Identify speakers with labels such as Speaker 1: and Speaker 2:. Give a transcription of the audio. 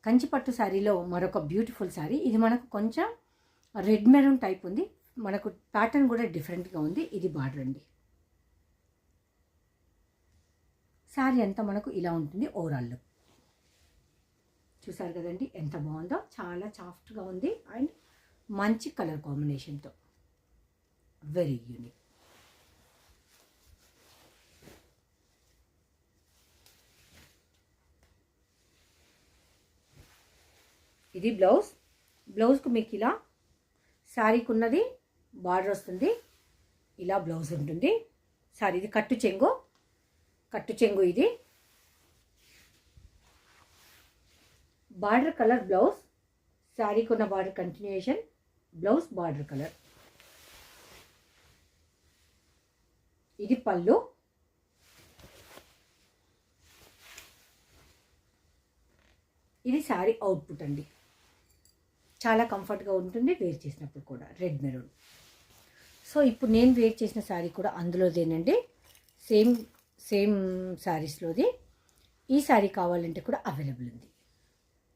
Speaker 1: కంచిపట్టు శారీలో మరొక బ్యూటిఫుల్ శారీ. ఇది మనకు కొంచెం రెడ్ మెరూన్ టైప్ ఉంది. మనకు ప్యాటర్న్ కూడా డిఫరెంట్గా ఉంది. ఇది బార్డర్ అండి. శారీ అంతా మనకు ఇలా ఉంటుంది ఓవరాల్ లుక్. చూసారు కదండి ఎంత బాగుందో. చాలా సాఫ్ట్గా ఉంది అండ్ మంచి కలర్ కాంబినేషన్తో వెరీ యూనిక్. ఇది బ్లౌజ్కు మీకు ఇలా శారీకి ఉన్నది బార్డర్ వస్తుంది. ఇలా బ్లౌజ్ ఉంటుంది. సారీ ఇది కట్టు చెంగు ఇది బార్డర్ కలర్ బ్లౌజ్. శారీకి ఉన్న border continuation, blouse border colour. ఇది పళ్ళు. ఇది శారీ అవుట్పుట్ అండి. చాలా కంఫర్ట్గా ఉంటుంది వేర్ చేసినప్పుడు కూడా. Red maroon. సో ఇప్పుడు నేను వేర్ చేసిన శారీ కూడా అందులోదేనండి. సేమ్ శారీస్లోది. ఈ శారీ కావాలంటే కూడా అవైలబుల్ ఉంది.